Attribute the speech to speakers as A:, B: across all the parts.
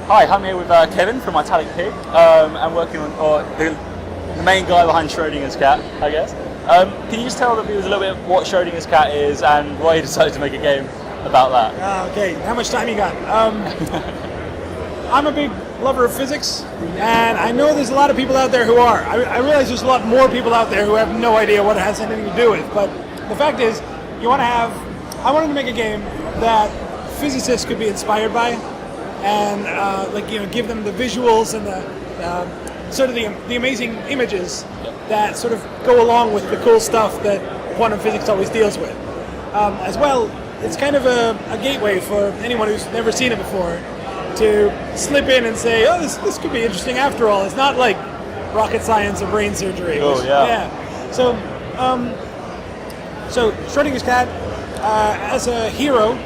A: Hi, I'm here with Kevin from Italic Pig. I'm working on the main guy behind Shrodinger's cat, I guess. Can you just tell the viewers a little bit of what Shrodinger's cat is and why you decided to make a game about that?
B: Okay, how much time you got? I'm a big lover of physics, and I know there's a lot of people out there who are. I realize there's a lot more people out there who have no idea what it has anything to do with, but the fact is, I wanted to make a game that physicists could be inspired by, and give them the visuals and the sort of the amazing images that sort of go along with the cool stuff that quantum physics always deals with. As well, it's kind of a gateway for anyone who's never seen it before to slip in and say, oh, this could be interesting after all. It's not like rocket science or brain surgery.
A: Oh, yeah.
B: So Shrodinger's cat, as a hero,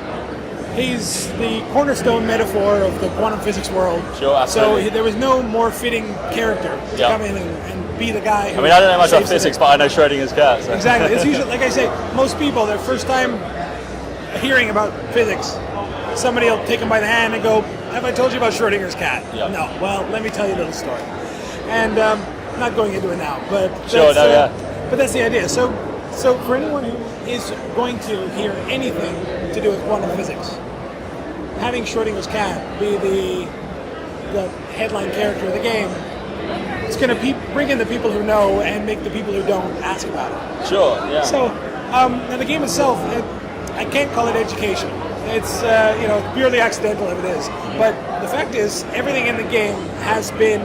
B: he's the cornerstone metaphor of the quantum physics world.
A: Sure, absolutely.
B: So there was no more fitting character to come in and be the guy who
A: I don't know much about physics, but I know Shrodinger's cat. So.
B: Exactly. It's usually, like I say, most people, their first time hearing about physics, somebody will take them by the hand and go, have I told you about Shrodinger's cat?
A: Yep.
B: No. Well, let me tell you a little story. And not going into it now, but but that's the idea. So for anyone who is going to hear anything to do with quantum physics, having Shrodinger's cat be the headline character of the game, it's going to bring in the people who know and make the people who don't ask about it.
A: Sure, yeah.
B: So now the game itself, I can't call it education. It's purely accidental if it is. But the fact is, everything in the game has been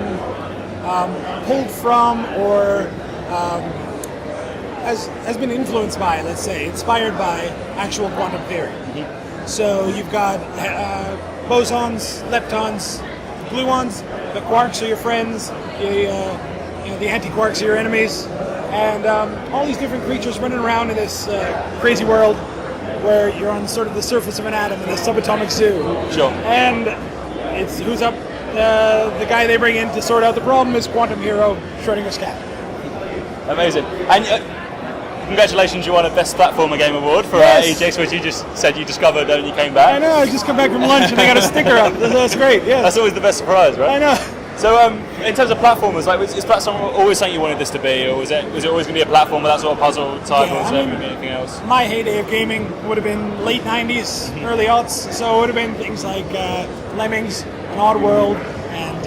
B: pulled from or has been influenced by, let's say, inspired by actual quantum theory. Mm-hmm. So you've got bosons, leptons, gluons, the quarks are your friends, the anti-quarks are your enemies, and all these different creatures running around in this crazy world where you're on sort of the surface of an atom in a subatomic zoo.
A: Sure.
B: And it's who's up. The guy they bring in to sort out the problem is quantum hero Shrodinger's cat.
A: Amazing. And congratulations, you won a Best Platformer Game Award for EGX, which you just said you discovered when you came back.
B: I know, I just come back from lunch and they got a sticker up. That's great, yeah.
A: That's always the best surprise, right?
B: I know.
A: So, in terms of platformers, is platformer always something you wanted this to be, or was it always going to be a platformer, that sort of puzzle type, or was it going to be anything else?
B: My heyday of gaming would have been late 90s, early aughts, so it would have been things like Lemmings, and Oddworld, and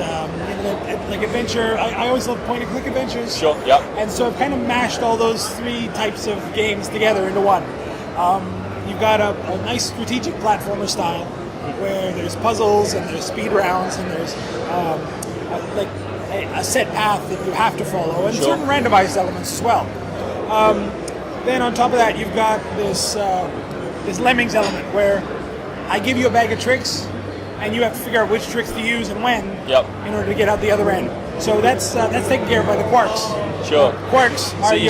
B: like adventure. I always loved point-and-click adventures.
A: Sure, yeah.
B: And so I've kind of mashed all those three types of games together into one. You've got a nice strategic platformer style, where there's puzzles and there's speed rounds and there's a set path that you have to follow, and certain randomized elements as well. Then on top of that, you've got this Lemmings element where I give you a bag of tricks, and you have to figure out which tricks to use and when in order to get out the other end. So that's taken care of by the quarks.
A: Sure.
B: Quarks are
A: you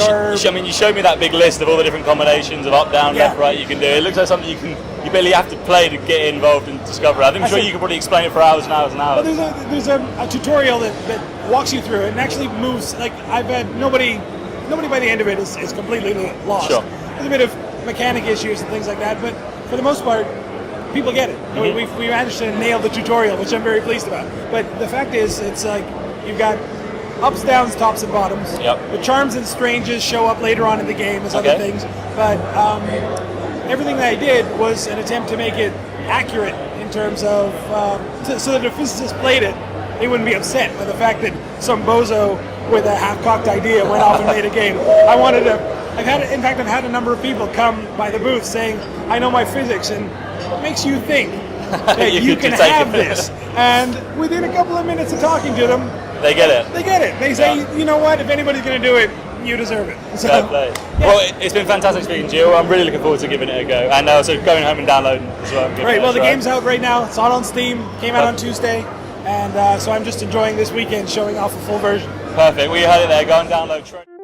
A: showed me that big list of all the different combinations of up, down, left, right you can do. It looks like something you barely have to play to get involved and discover. I'm sure you could probably explain it for hours and hours and hours.
B: Well, there's a tutorial that walks you through it and actually moves. Like, I've had nobody by the end of it is completely lost.
A: Sure.
B: There's a bit of mechanic issues and things like that, but for the most part, people get it. Mm-hmm. We managed to nail the tutorial, which I'm very pleased about. But the fact is, it's like you've got ups, downs, tops, and bottoms.
A: Yep.
B: The charms and stranges show up later on in the game as other things. But everything that I did was an attempt to make it accurate in terms of so that if a physicist played it, they wouldn't be upset by the fact that some bozo with a half-cocked idea went off and made a game. I've had a number of people come by the booth saying, I know my physics, and what makes you think that you can have this? And within a couple of minutes of talking to them,
A: they get it.
B: They say, you know what, if anybody's going to do it, you deserve it. So,
A: yeah. Well, it's been fantastic speaking to you. I'm really looking forward to giving it a go. And also going home and downloading as well.
B: Great, well, the game's out right now. It's on Steam. Came out on Tuesday. And so I'm just enjoying this weekend showing off a full version.
A: Perfect. Well, you heard it there. Go and download Shrodinger.